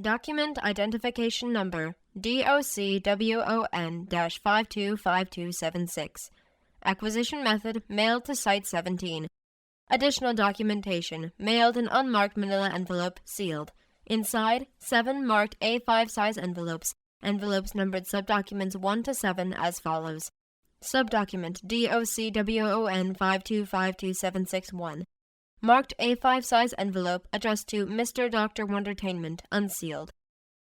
Document Identification Number DOCWON-525276. Acquisition Method Mailed to Site 17. Additional documentation mailed in unmarked manila envelope, sealed. Inside, 7 marked A5 size envelopes. Envelopes numbered subdocuments 1 to 7 as follows. Subdocument DOCWON-525276-1. Marked A5 size envelope addressed to Mr. Dr. Wondertainment, unsealed.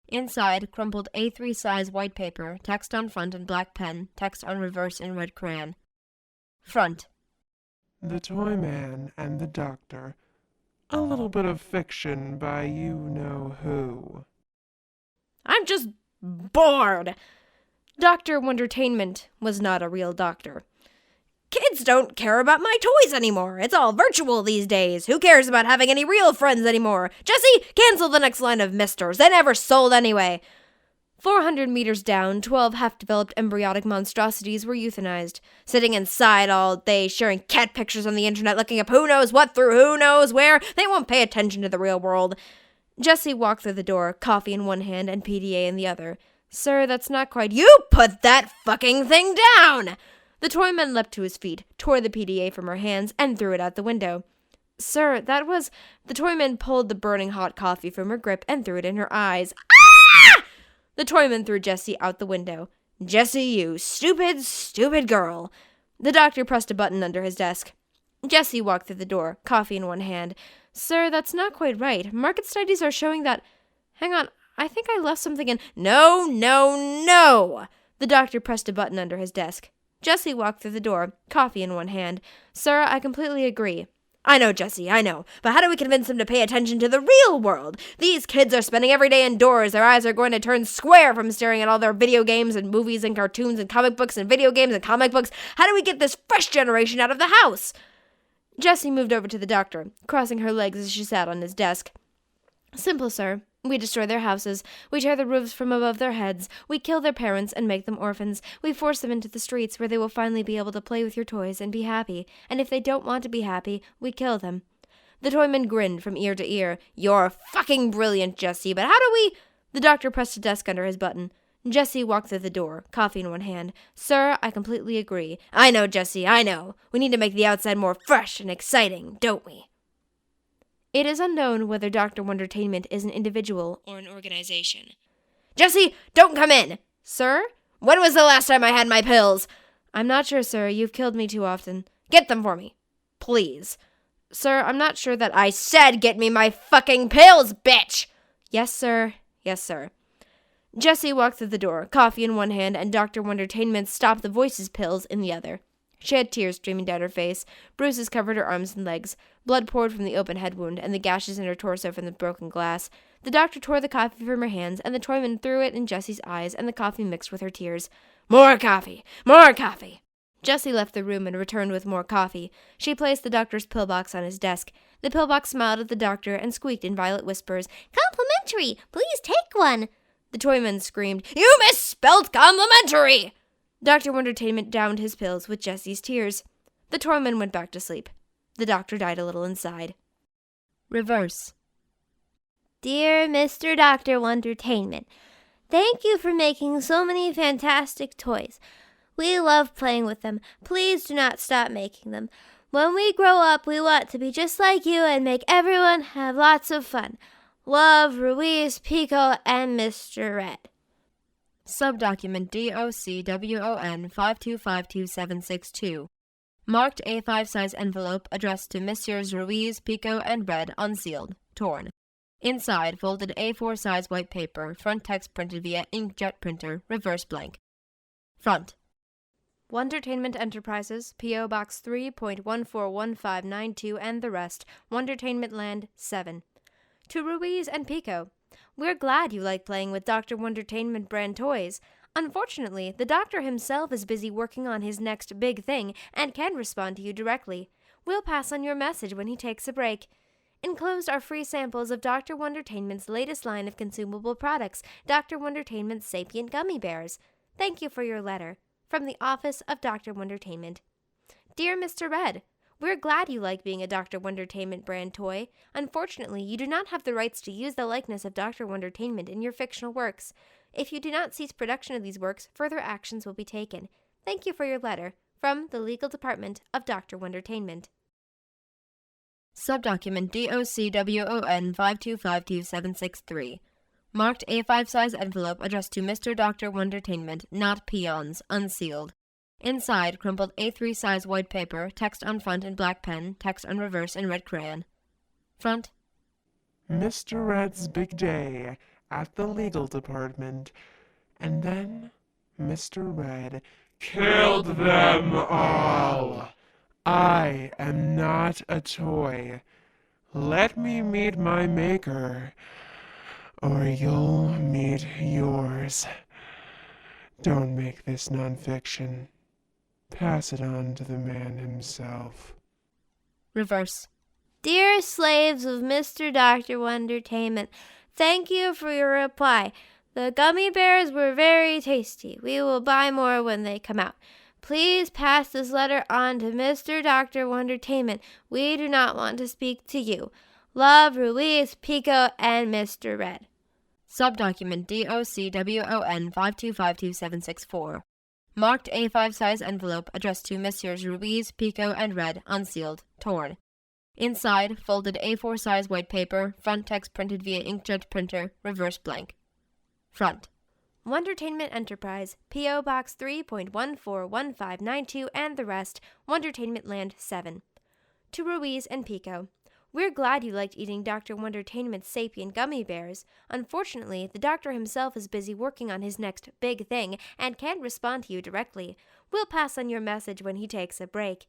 Inside, crumpled A3 size white paper, text on front in black pen, text on reverse in red crayon. Front. The Toyman and the Doctor. A little bit of fiction by you-know-who. I'm just bored. Dr. Wondertainment was not a real doctor. Kids don't care about my toys anymore. It's all virtual these days. Who cares about having any real friends anymore? Jesse, cancel the next line of misters. They never sold anyway. 400 meters down, 12 half-developed embryonic monstrosities were euthanized, sitting inside all day, sharing cat pictures on the internet, looking up who knows what through who knows where. They won't pay attention to the real world. Jesse walked through the door, coffee in one hand and PDA in the other. Sir, that's not quite— You put that fucking thing down! The Toyman leapt to his feet, tore the PDA from her hands, and threw it out the window. Sir, that was— The Toyman pulled the burning hot coffee from her grip and threw it in her eyes. Ah! The Toyman threw Jessie out the window. Jessie, you stupid, stupid girl. The doctor pressed a button under his desk. Jessie walked through the door, coffee in one hand. Sir, that's not quite right. Market studies are showing that— Hang on, I think I left something in— No, no, no! The doctor pressed a button under his desk. Jessie walked through the door, coffee in one hand. Sir, I completely agree. I know, Jessie, I know. But how do we convince them to pay attention to the real world? These kids are spending every day indoors. Their eyes are going to turn square from staring at all their video games and movies and cartoons and comic books and video games and comic books. How do we get this fresh generation out of the house? Jessie moved over to the doctor, crossing her legs as she sat on his desk. Simple, sir. We destroy their houses. We tear the roofs from above their heads. We kill their parents and make them orphans. We force them into the streets where they will finally be able to play with your toys and be happy. And if they don't want to be happy, we kill them. The Toyman grinned from ear to ear. You're fucking brilliant, Jessie, but how do we— The doctor pressed a desk under his button. Jessie walked through the door, coffee in one hand. Sir, I completely agree. I know, Jessie, I know. We need to make the outside more fresh and exciting, don't we? It is unknown whether Dr. Wondertainment is an individual or an organization. Jessie, don't come in! Sir? When was the last time I had my pills? I'm not sure, sir. You've killed me too often. Get them for me. Please. Sir, I'm not sure that— I said get me my fucking pills, bitch! Yes, sir. Yes, sir. Jessie walked through the door, coffee in one hand and Dr. Wondertainment's Stop the Voices pills in the other. She had tears streaming down her face. Bruises covered her arms and legs. Blood poured from the open head wound and the gashes in her torso from the broken glass. The doctor tore the coffee from her hands, and the Toyman threw it in Jessie's eyes, and the coffee mixed with her tears. More coffee! More coffee! Jessie left the room and returned with more coffee. She placed the doctor's pillbox on his desk. The pillbox smiled at the doctor and squeaked in violet whispers, Complimentary! Please take one! The Toyman screamed, You misspelled complimentary! Dr. Wondertainment downed his pills with Jessie's tears. The Toyman went back to sleep. The doctor died a little inside. Reverse. Dear Mr. Dr. Wondertainment, thank you for making so many fantastic toys. We love playing with them. Please do not stop making them. When we grow up, we want to be just like you and make everyone have lots of fun. Love, Ruiz, Pico, and Mr. Red. Subdocument DOCWON-525276-2. Marked A5 size envelope addressed to Messrs. Ruiz, Pico, and Red, unsealed, torn. Inside, folded A4 size white paper, front text printed via inkjet printer, reverse blank. Front. Wondertainment Enterprises, P.O. Box 3.141592 and the rest, Wondertainment Land 7. To Ruiz and Pico, we're glad you like playing with Dr. Wondertainment brand toys. Unfortunately, the doctor himself is busy working on his next big thing and can respond to you directly. We'll pass on your message when he takes a break. Enclosed are free samples of Dr. Wondertainment's latest line of consumable products, Dr. Wondertainment's Sapient Gummy Bears. Thank you for your letter. From the office of Dr. Wondertainment. Dear Mr. Red, We're glad you like being a Dr. Wondertainment brand toy. Unfortunately, you do not have the rights to use the likeness of Dr. Wondertainment in your fictional works. If you do not cease production of these works, further actions will be taken. Thank you for your letter. From the Legal Department of Dr. Wondertainment. Subdocument DOCWON 5252763. Marked A5 size envelope addressed to Mr. Dr. Wondertainment, not peons, unsealed. Inside, crumpled A3 size white paper, text on front in black pen, text on reverse in red crayon. Front. Mr. Red's big day at the legal department. And then Mr. Red killed them all. I am not a toy. Let me meet my maker, or you'll meet yours. Don't make this nonfiction. Pass it on to the man himself. Reverse. Dear slaves of Mr. Dr. Wondertainment, thank you for your reply. The gummy bears were very tasty. We will buy more when they come out. Please pass this letter on to Mr. Dr. Wondertainment. We do not want to speak to you. Love, Ruiz, Pico, and Mr. Red. Subdocument DOCWON 5252764. Marked A5 size envelope addressed to Messrs. Ruiz, Pico, and Red, unsealed, torn. Inside, folded A4 size white paper, front text printed via inkjet printer, reverse blank. Front. Wondertainment Enterprise, P.O. Box 3.141592 and the rest, Wondertainment Land 7. To Ruiz and Pico. We're glad you liked eating Dr. Wondertainment's sapient gummy bears. Unfortunately, the doctor himself is busy working on his next big thing and can't respond to you directly. We'll pass on your message when he takes a break.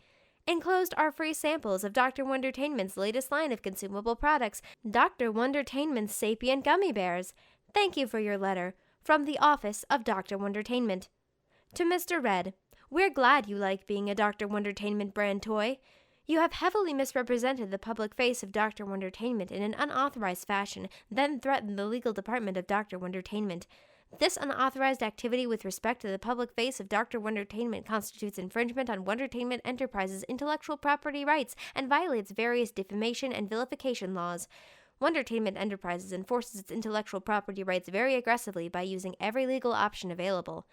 Enclosed are free samples of Dr. Wondertainment's latest line of consumable products, Dr. Wondertainment's sapient gummy bears. Thank you for your letter. From the office of Dr. Wondertainment. To Mr. Red, we're glad you like being a Dr. Wondertainment brand toy. You have heavily misrepresented the public face of Dr. Wondertainment in an unauthorized fashion, then threatened the legal department of Dr. Wondertainment. This unauthorized activity with respect to the public face of Dr. Wondertainment constitutes infringement on Wondertainment Enterprises' intellectual property rights and violates various defamation and vilification laws. Wondertainment Enterprises enforces its intellectual property rights very aggressively by using every legal option available.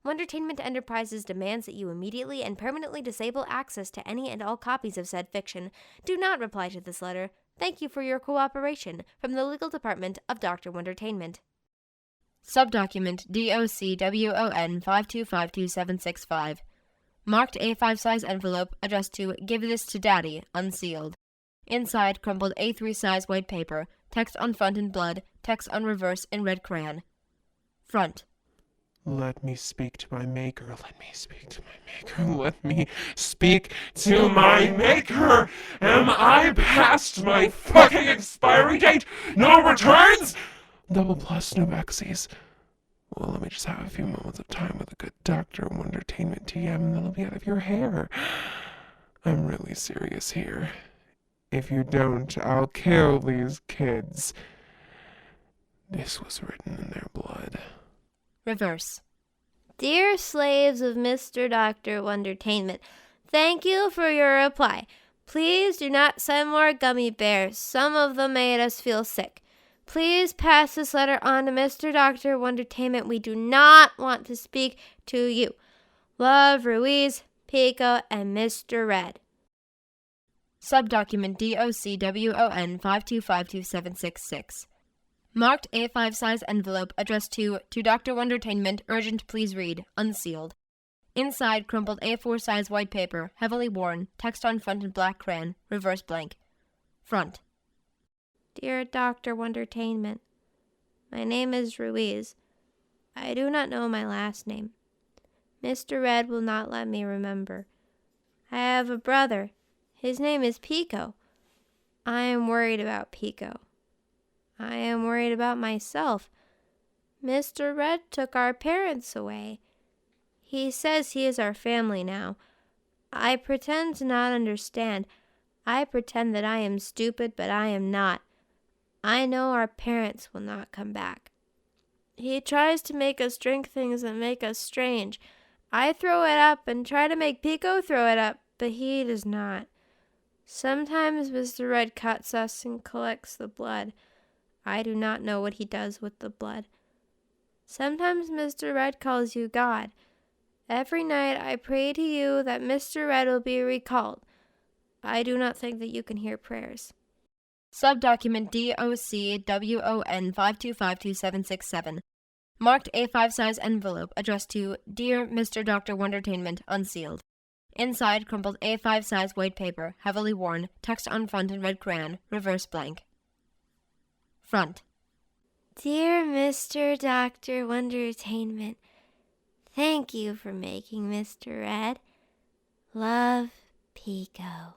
Wondertainment Enterprises demands that you immediately and permanently disable access to any and all copies of said fiction. Do not reply to this letter. Thank you for your cooperation. From the Legal Department of Dr. Wondertainment. Subdocument DOCWON 5252765. Marked A5 size envelope addressed to Give This to Daddy, unsealed. Inside, crumpled A3 size white paper, text on front in blood, text on reverse in red crayon. Front. Let me speak to my maker. Let me speak to my maker. Let me speak to my maker. Am I past my fucking expiry date? No returns? Double plus, no backseas. Well, let me just have a few moments of time with a good Dr. Wondertainment TM, and then I'll be out of your hair. I'm really serious here. If you don't, I'll kill these kids. This was written in their blood. Reverse. Dear slaves of Mr. Dr. Wondertainment, thank you for your reply. Please do not send more gummy bears. Some of them made us feel sick. Please pass this letter on to Mr. Dr. Wondertainment. We do not want to speak to you. Love, Ruiz, Pico, and Mr. Red. Subdocument DOCWON 5252766. Marked A5 size envelope addressed to Dr. Wondertainment, urgent please read, unsealed. Inside, crumpled A4 size white paper, heavily worn, text on front in black crayon, reverse blank. Front. Dear Dr. Wondertainment, my name is Ruiz. I do not know my last name. Mr. Red will not let me remember. I have a brother. His name is Pico. I am worried about Pico. I am worried about myself. Mr. Red took our parents away. He says he is our family now. I pretend to not understand. I pretend that I am stupid, but I am not. I know our parents will not come back. He tries to make us drink things that make us strange. I throw it up and try to make Pico throw it up, but he does not. Sometimes Mr. Red cuts us and collects the blood. I do not know what he does with the blood. Sometimes Mr. Red calls you God. Every night I pray to you that Mr. Red will be recalled. I do not think that you can hear prayers. Subdocument DOCWON 5252767. Marked A5 size envelope addressed to Dear Mr. Dr. Wondertainment, unsealed. Inside, crumpled A5 size white paper, heavily worn, text on front in red crayon, reverse blank. Front. Dear Mr. Dr. Wondertainment, thank you for making Mr. Red. Love, Pico.